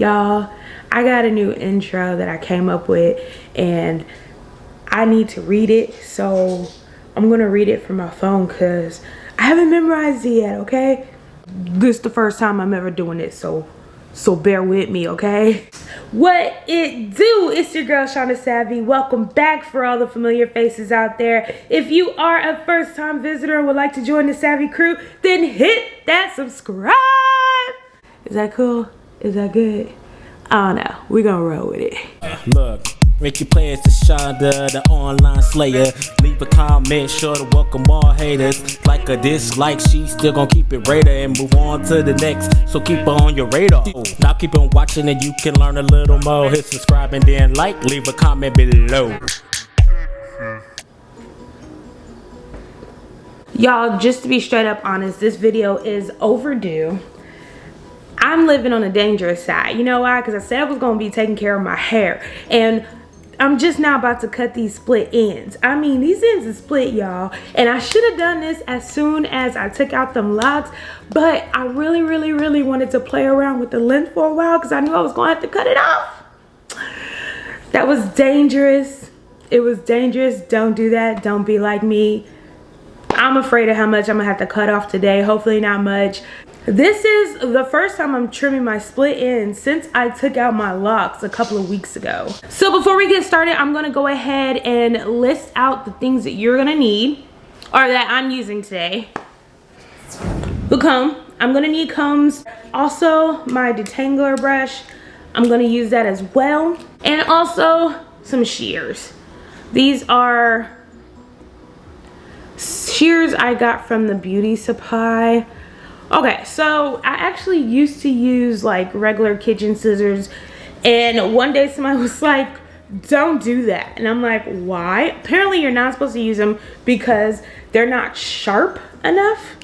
Y'all, I got a new intro that I came up with and I need to read it, so I'm gonna read it from my phone because I haven't memorized it yet, okay? This is the first time I'm ever doing it, so bear with me, okay? What it do? It's your girl Shaunda Savvy. Welcome back for all the familiar faces out there. If you are a first time visitor and would like to join the Savvy crew, then hit that subscribe. Is that cool? Is that good? I don't know. We're gonna roll with it. Look, make your plans to Shaunda, the online slayer. Leave a comment, sure to welcome all haters. Like a dislike, she still gonna keep it radar and move on to the next. So keep her on your radar. Now keep on watching and you can learn a little more. Hit subscribe and then like, leave a comment below. Y'all, just to be straight up honest, this video is overdue. I'm living on the dangerous side. You know why? Because I said I was going to be taking care of my hair. And I'm just now about to cut these split ends. I mean, these ends are split, y'all. And I should have done this as soon as I took out them locks. But I really wanted to play around with the length for a while because I knew I was going to have to cut it off. That was dangerous. It was dangerous. Don't do that. Don't be like me. I'm afraid of how much I'm going to have to cut off today. Hopefully not much. This is the first time I'm trimming my split ends since I took out my locks a couple of weeks ago. So before we get started, I'm gonna go ahead and list out the things that you're gonna need, or that I'm using today. The comb, I'm gonna need combs. Also my detangler brush, I'm gonna use that as well. And also some shears. These are shears I got from the beauty supply. Okay, so I actually used to use like regular kitchen scissors, and one day somebody was like, don't do that. And I'm like, why? Apparently you're not supposed to use them because they're not sharp enough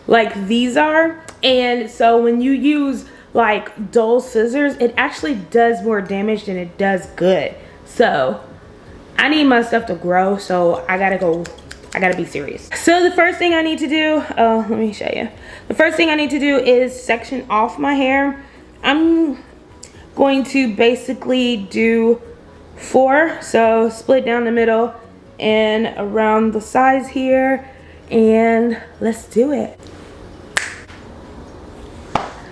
like these are. And so when you use like dull scissors, it actually does more damage than it does good. So I need my stuff to grow, so I gotta be serious. So the first thing I need to do, let me show you. The first thing I need to do is section off my hair. I'm going to basically do 4. So split down the middle and around the sides here, and let's do it.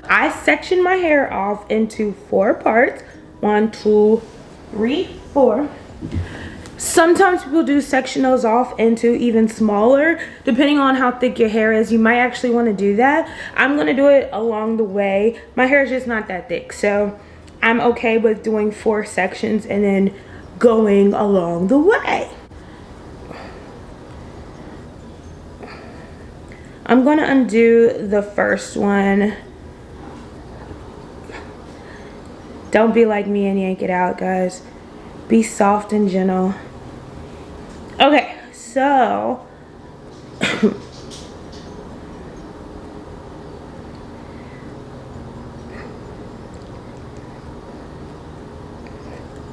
I section my hair off into 4 parts. 1, 2, 3, 4. Sometimes people do section those off into even smaller, depending on how thick your hair is. You might actually want to do that. I'm going to do it along the way. My hair is just not that thick, so I'm okay with doing 4 sections and then going along the way. I'm going to undo the first one. Don't be like me and yank it out, guys. Be soft and gentle. Okay, so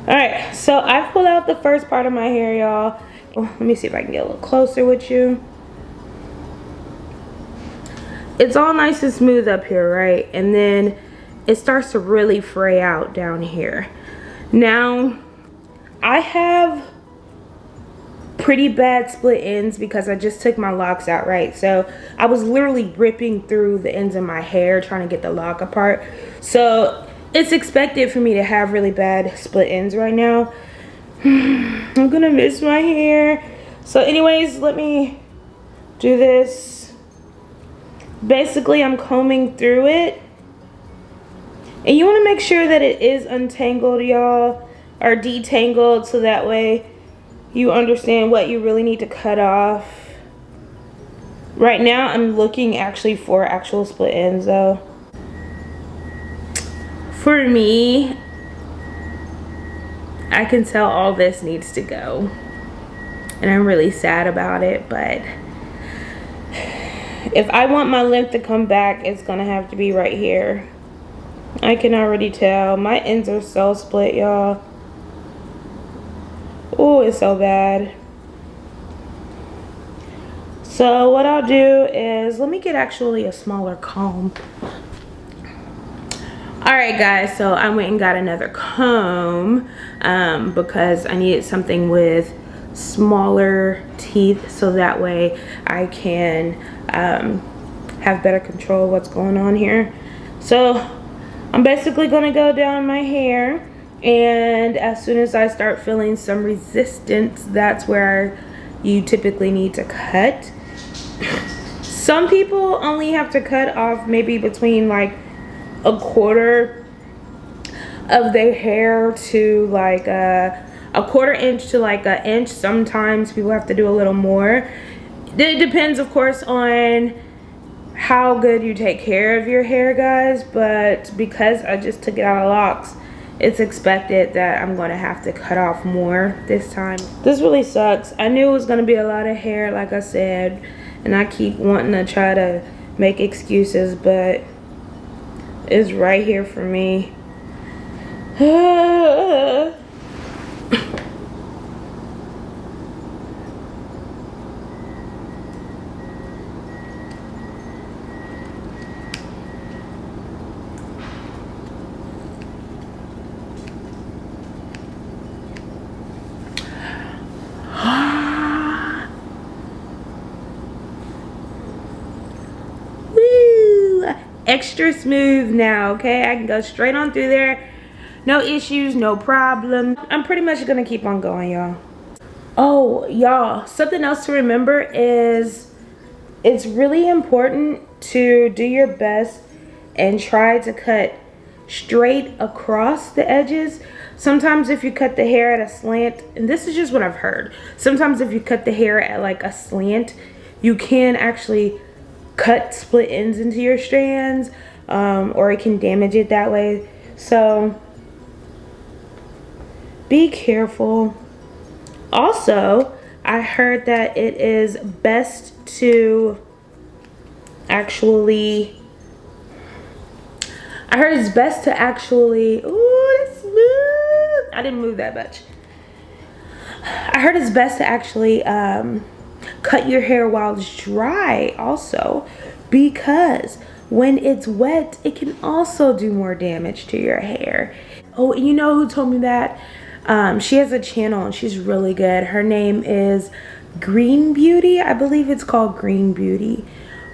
alright, so I pulled out the first part of my hair, y'all. Let me see if I can get a little closer with you. It's all nice and smooth up here, right? And then it starts to really fray out down here. Now, I have pretty bad split ends because I just took my locks out, right? So I was literally ripping through the ends of my hair trying to get the lock apart. So it's expected for me to have really bad split ends right now. I'm gonna miss my hair. So anyways, let me do this. Basically, I'm combing through it. And you wanna make sure that it is untangled, y'all, or detangled, so that way you understand what you really need to cut off. Right now I'm looking actually for actual split ends though. For me, I can tell all this needs to go, and I'm really sad about it, but if I want my length to come back, it's gonna have to be right here. I can already tell my ends are so split, y'all. Oh, it's so bad. So what I'll do is, let me get actually a smaller comb. All right, guys, so I went and got another comb because I needed something with smaller teeth so that way I can have better control of what's going on here. So I'm basically gonna go down my hair, and as soon as I start feeling some resistance, that's where you typically need to cut. Some people only have to cut off maybe between like a quarter of their hair to like a quarter inch to like an inch. Sometimes people have to do a little more. It depends, of course, on how good you take care of your hair, guys, but because I just took it out of Locs, it's expected that I'm going to have to cut off more this time. This really sucks. I knew it was going to be a lot of hair, like I said, and I keep wanting to try to make excuses, but it's right here for me. Extra smooth now, okay? I can go straight on through there. No issues, no problem. I'm pretty much gonna keep on going, y'all. Oh, y'all, something else to remember is it's really important to do your best and try to cut straight across the edges. Sometimes if you cut the hair at a slant, and this is just what I've heard, sometimes if you cut the hair at like a slant, you can actually cut split ends into your strands, or it can damage it that way. So be careful. Also, I heard that it is best to actually, ooh, it's smooth. I didn't move that much. I heard it's best to actually cut your hair while it's dry also, because when it's wet, it can also do more damage to your hair. Oh, you know who told me that? She has a channel and she's really good. Her name is Green Beauty. I believe it's called Green Beauty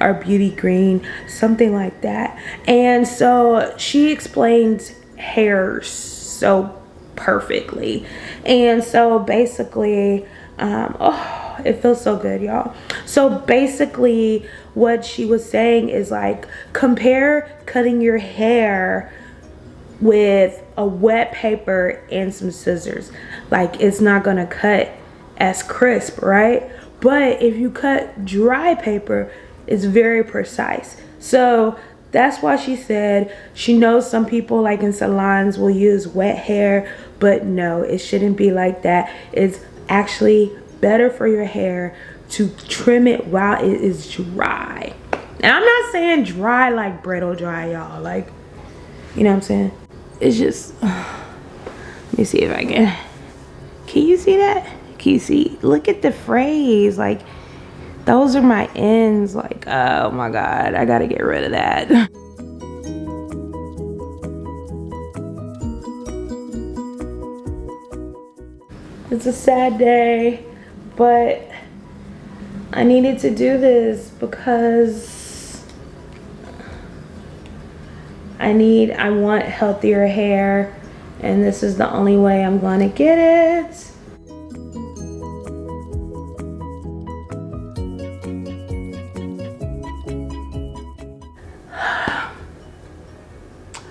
or Beauty Green, something like that. And so she explains hair so perfectly. And so basically, oh, it feels so good, y'all. So basically what she was saying is like, compare cutting your hair with a wet paper and some scissors. Like, it's not gonna cut as crisp, right? But if you cut dry paper, it's very precise. So that's why she said she knows some people like in salons will use wet hair, but no, it shouldn't be like that. It's actually better for your hair to trim it while it is dry. And I'm not saying dry like brittle dry, y'all, like, you know what I'm saying? It's just, let me see if I can you see that? Can you see? Look at the phrase, like, those are my ends. Like, oh my God, I gotta get rid of that. It's a sad day, but I needed to do this because I want healthier hair, and this is the only way I'm gonna get it.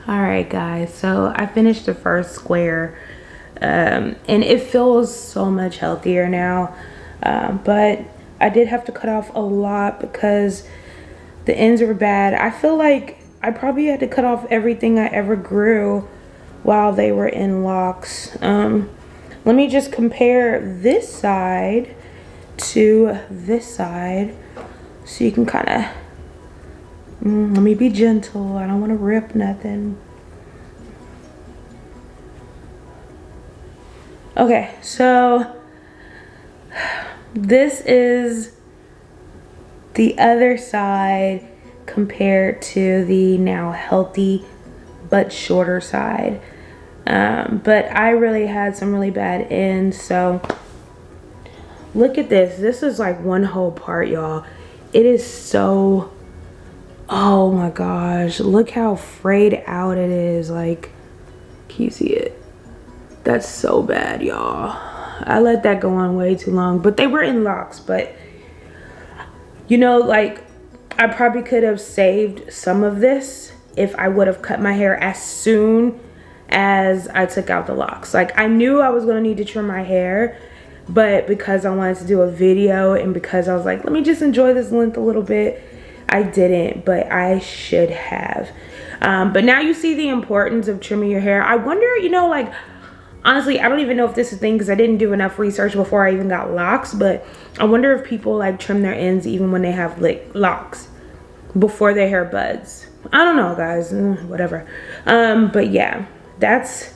All right, guys, so I finished the first square, and it feels so much healthier now, but I did have to cut off a lot because the ends were bad. I feel like I probably had to cut off everything I ever grew while they were in Locs. Let me just compare this side to this side so you can kind of, let me be gentle. I don't want to rip nothing. Okay, so this is the other side compared to the now healthy but shorter side. But I really had some really bad ends. So look at this. This is like one whole part, y'all. It is so, oh my gosh, look how frayed out it is. Like, can you see it? That's so bad, y'all. I let that go on way too long, but they were in Locs. But you know, like, I probably could have saved some of this if I would have cut my hair as soon as I took out the Locs. Like, I knew I was gonna need to trim my hair, but because I wanted to do a video and because I was like, let me just enjoy this length a little bit, I didn't, but I should have. But now you see the importance of trimming your hair. I wonder, you know, like, honestly, I don't even know if this is a thing because I didn't do enough research before I even got Locs, but I wonder if people like trim their ends even when they have like Locs before their hair buds. I don't know, guys, whatever. But yeah, that's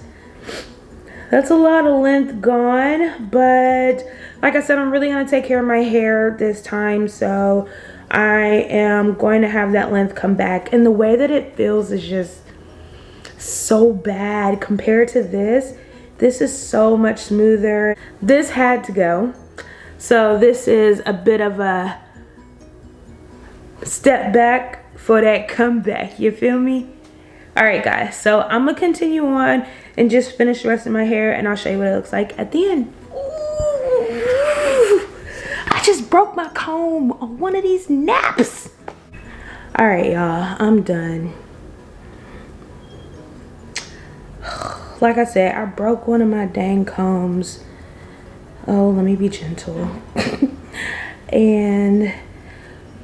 a lot of length gone. But like I said, I'm really gonna take care of my hair this time, so I am going to have that length come back. And the way that it feels is just so bad compared to this. This is so much smoother. This had to go. So this is a bit of a step back for that comeback. You feel me? All right, guys. So I'm gonna continue on and just finish the rest of my hair, and I'll show you what it looks like at the end. Ooh, I just broke my comb on one of these naps. All right, y'all. I'm done. Like I said, I broke one of my dang combs. Oh, let me be gentle. And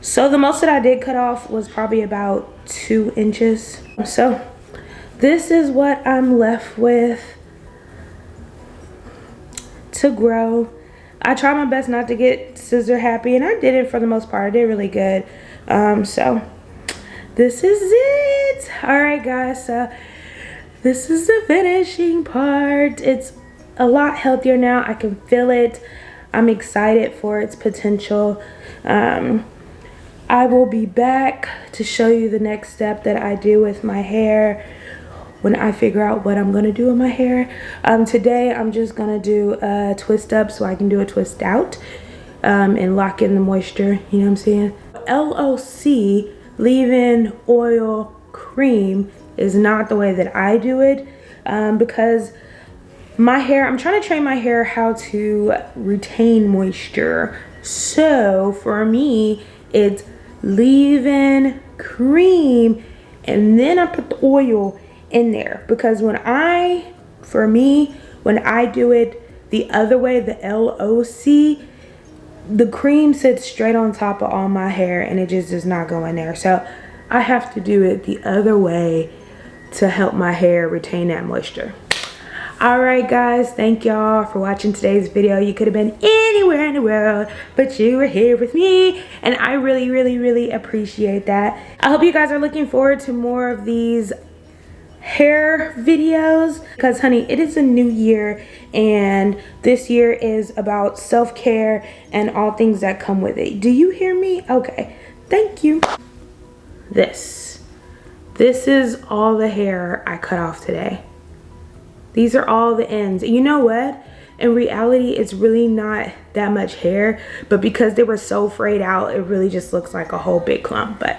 so the most that I did cut off was probably about 2 inches. So this is what I'm left with to grow. I tried my best not to get scissor happy, and I did it for the most part. I did really good. So this is it. All right, guys. So this is the finishing part. It's a lot healthier now. I can feel it. I'm excited for its potential. I will be back to show you the next step that I do with my hair when I figure out what I'm gonna do with my hair. Today I'm just gonna do a twist up so I can do a twist out and lock in the moisture, you know what I'm saying? LOC, leave-in oil cream, is not the way that I do it because my hair, I'm trying to train my hair how to retain moisture. So for me, it's leave-in cream and then I put the oil in there, because for me, when I do it the other way, the LOC, the cream sits straight on top of all my hair and it just does not go in there. So I have to do it the other way to help my hair retain that moisture. All right, guys, thank y'all for watching today's video. You could have been anywhere in the world, but you were here with me, and I really, really, really appreciate that. I hope you guys are looking forward to more of these hair videos, because honey, it is a new year, and this year is about self-care and all things that come with it. Do you hear me? Okay, thank you. This is all the hair I cut off today. These are all the ends. You know what? In reality, it's really not that much hair, but because they were so frayed out, it really just looks like a whole big clump. But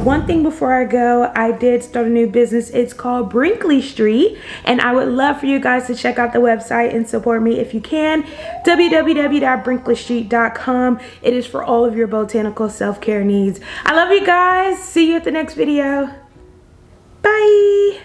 one thing before I go, I did start a new business. It's called Brinkley Street, and I would love for you guys to check out the website and support me if you can. www.brinkleystreet.com. It is for all of your botanical self-care needs. I love you guys. See you at the next video. Bye.